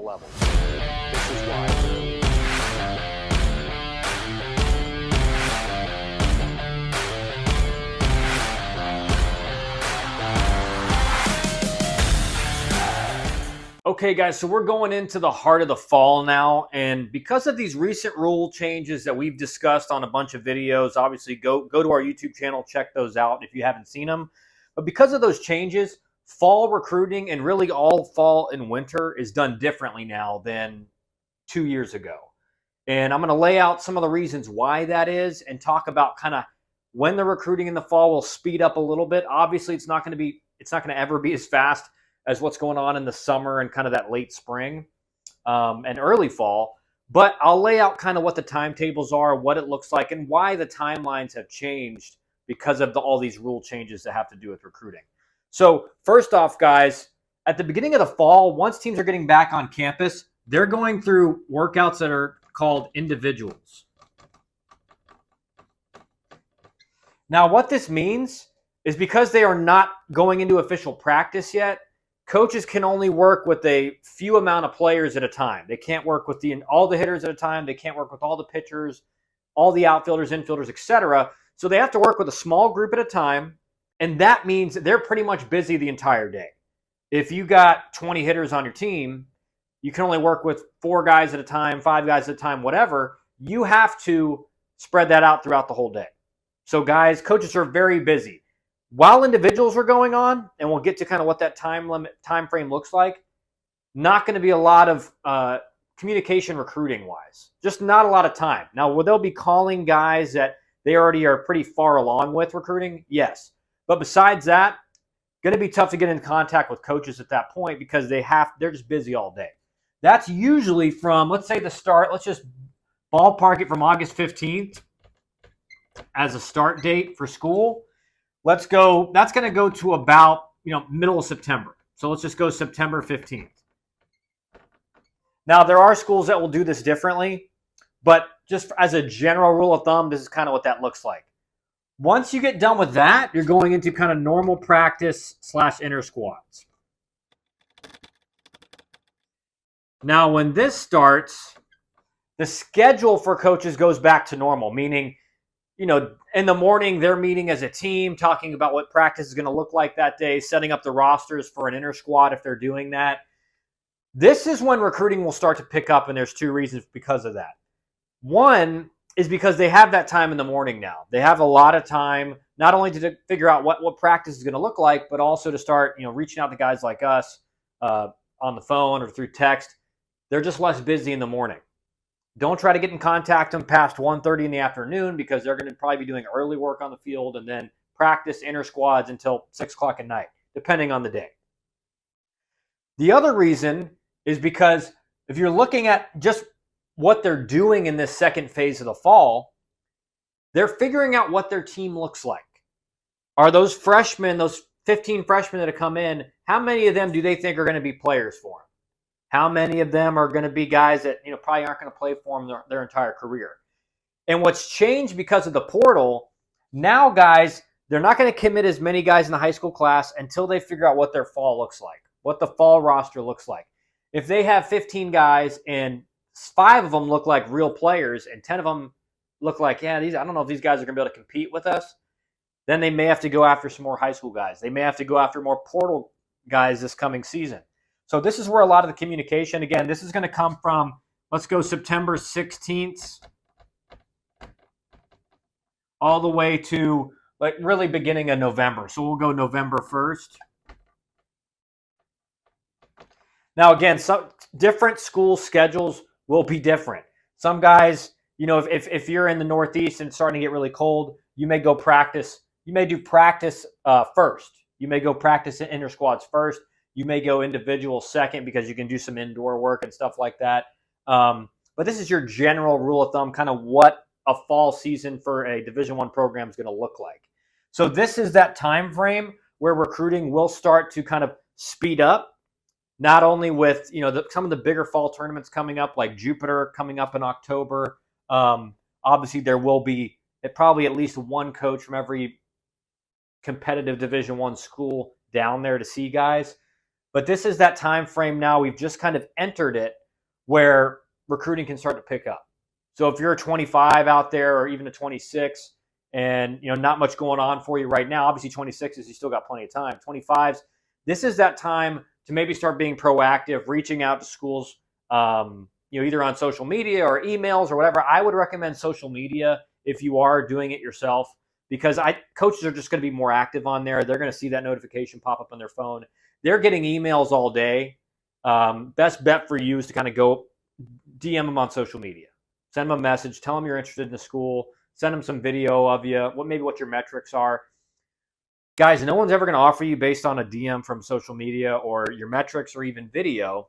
professional level. This is why. Okay, guys, so we're going into the heart of the fall now, and because of these recent rule changes that we've discussed on a bunch of videos, obviously go to our YouTube channel, check those out if you haven't seen them. But because of those changes, fall recruiting and really all fall and winter is done differently now than 2 years ago. And I'm going to lay out some of the reasons why that is and talk about kind of when the recruiting in the fall will speed up a little bit. Obviously, it's not going to ever be as fast as what's going on in the summer and kind of that late spring and early fall. But I'll lay out kind of what the timetables are, what it looks like, and why the timelines have changed because of all these rule changes that have to do with recruiting. So first off, guys, at the beginning of the fall, once teams are getting back on campus, they're going through workouts that are called individuals. Now, what this means is because they are not going into official practice yet, coaches can only work with a few amount of players at a time. They can't work with all the hitters at a time. They can't work with all the pitchers, all the outfielders, infielders, etc. So they have to work with a small group at a time, and that means they're pretty much busy the entire day. If you got 20 hitters on your team, you can only work with 4 guys at a time, 5 guys at a time, whatever. You have to spread that out throughout the whole day. So guys, coaches are very busy. While individuals are going on, and we'll get to kind of what that time frame looks like, not going to be a lot of communication recruiting-wise. Just not a lot of time. Now, will they be calling guys that they already are pretty far along with recruiting? Yes. But besides that, going to be tough to get in contact with coaches at that point because they're just busy all day. That's usually from, let's say the start, let's just ballpark it from August 15th as a start date for school. That's going to go to about, middle of September. So let's just go September 15th. Now, there are schools that will do this differently, but just as a general rule of thumb, this is kind of what that looks like. Once you get done with that, you're going into kind of normal practice / inter squads. Now, when this starts, the schedule for coaches goes back to normal, meaning, in the morning, they're meeting as a team, talking about what practice is going to look like that day, setting up the rosters for an inter squad if they're doing that. This is when recruiting will start to pick up, and there's 2 reasons because of that. One is because they have that time in the morning now. They have a lot of time, not only to figure out what practice is going to look like, but also to start, reaching out to guys like us on the phone or through text. They're just less busy in the morning. Don't try to get in contact with them past 1:30 in the afternoon because they're going to probably be doing early work on the field and then practice inter squads until 6 o'clock at night, depending on the day. The other reason is because if you're looking at just what they're doing in this second phase of the fall, they're figuring out what their team looks like. Are those freshmen, those 15 freshmen that have come in, how many of them do they think are going to be players for them? How many of them are going to be guys that probably aren't going to play for them their entire career? And what's changed because of the portal, now guys, they're not going to commit as many guys in the high school class until they figure out what their fall looks like, what the fall roster looks like. If they have 15 guys and 5 of them look like real players and 10 of them look like, I don't know if these guys are going to be able to compete with us, then they may have to go after some more high school guys. They may have to go after more portal guys this coming season. So this is where a lot of the communication, again, this is going to come from, let's go September 16th all the way to really beginning of November. So we'll go November 1st. Now, again, some different school schedules will be different. Some guys, if you're in the Northeast and it's starting to get really cold, you may go practice. You may do practice first. You may go practice in inter squads first. You may go individual second because you can do some indoor work and stuff like that. But this is your general rule of thumb, kind of what a fall season for a Division I program is going to look like. So this is that time frame where recruiting will start to kind of speed up, not only with some of the bigger fall tournaments coming up, like Jupiter coming up in October. Obviously, there will be probably at least one coach from every competitive Division I school down there to see guys. But this is that time frame now. We've just kind of entered it where recruiting can start to pick up. So if you're a 25 out there or even a 26 and not much going on for you right now, obviously 26s, you still got plenty of time. 25s, this is that time to maybe start being proactive, reaching out to schools, either on social media or emails or whatever. I would recommend social media if you are doing it yourself, because coaches are just going to be more active on there. They're going to see that notification pop up on their phone. They're getting emails all day. Best bet for you is to kind of go DM them on social media. Send them a message. Tell them you're interested in the school. Send them some video of you, what your metrics are. Guys, no one's ever going to offer you based on a DM from social media or your metrics or even video.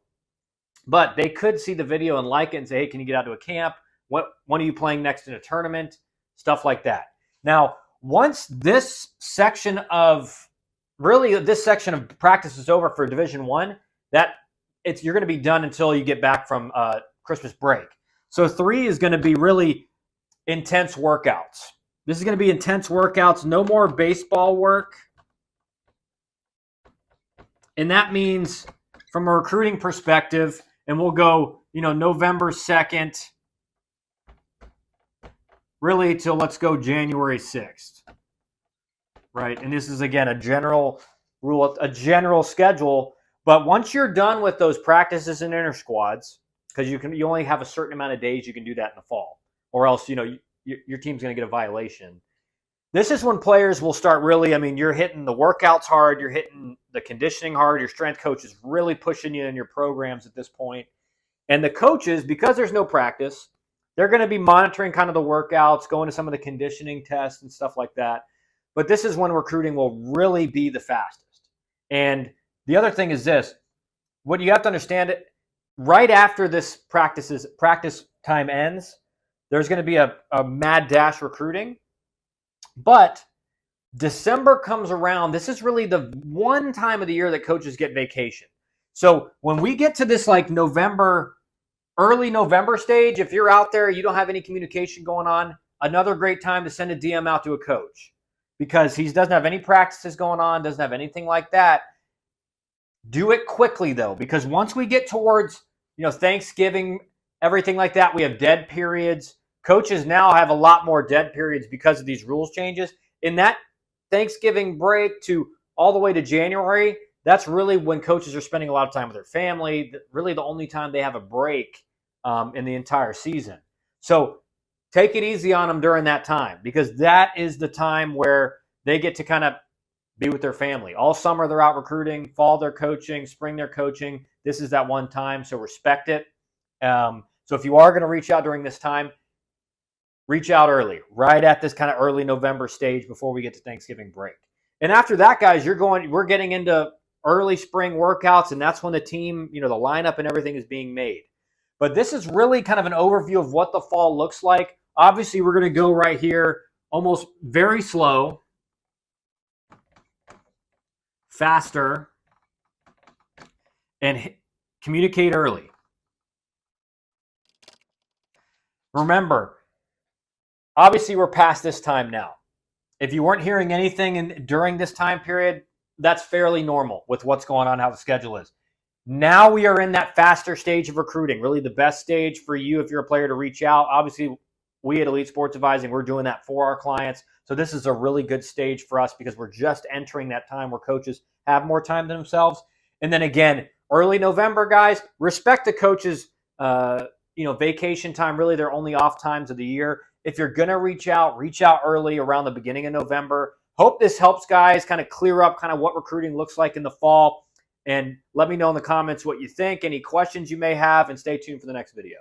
But they could see the video and like it and say, hey, can you get out to a camp? When are you playing next in a tournament? Stuff like that. Now, once this section of practice is over for Division I, you're going to be done until you get back from Christmas break. So 3 is going to be really intense workouts. This is going to be intense workouts. No more baseball work. And that means from a recruiting perspective, and we'll go, November 2nd, really till let's go January 6th. Right? And this is, again, a general rule, a general schedule. But once you're done with those practices and inter squads, because you only have a certain amount of days you can do that in the fall, or else your team's going to get a violation. This is when players will start really. You're hitting the workouts hard, you're hitting the conditioning hard. Your strength coach is really pushing you in your programs at this point, and the coaches, because there's no practice, they're going to be monitoring kind of the workouts, going to some of the conditioning tests and stuff like that. But this is when recruiting will really be the fastest. And the other thing is this: what you have to understand, right after this practice time ends, there's going to be a mad dash recruiting. But December comes around. This is really the one time of the year that coaches get vacation. So when we get to this like early November stage, if you're out there, you don't have any communication going on, another great time to send a DM out to a coach, because he doesn't have any practices going on, doesn't have anything like that. Do it quickly, though, because once we get towards Thanksgiving, everything like that, we have dead periods. Coaches now have a lot more dead periods because of these rules changes. In that Thanksgiving break to all the way to January, that's really when coaches are spending a lot of time with their family, really the only time they have a break in the entire season. So take it easy on them during that time, because that is the time where they get to kind of be with their family. All summer they're out recruiting, fall they're coaching, spring they're coaching. This is that one time, so respect it. So if you are going to reach out during this time, reach out early, right at this kind of early November stage before we get to Thanksgiving break. And after that, guys, we're getting into early spring workouts, and that's when the team, the lineup and everything is being made. But this is really kind of an overview of what the fall looks like. Obviously, we're going to go right here, almost very slow, faster, and communicate early. Remember, obviously we're past this time now. If you weren't hearing anything during this time period, that's fairly normal with what's going on, how the schedule is. Now we are in that faster stage of recruiting, really the best stage for you if you're a player to reach out. Obviously, we at Elite Sports Advising, we're doing that for our clients. So this is a really good stage for us because we're just entering that time where coaches have more time to themselves. And then again, early November, guys, respect the coaches' vacation time. Really, their only off times of the year. If you're going to reach out early around the beginning of November. Hope this helps, guys, kind of clear up kind of what recruiting looks like in the fall. And let me know in the comments what you think, any questions you may have, and stay tuned for the next video.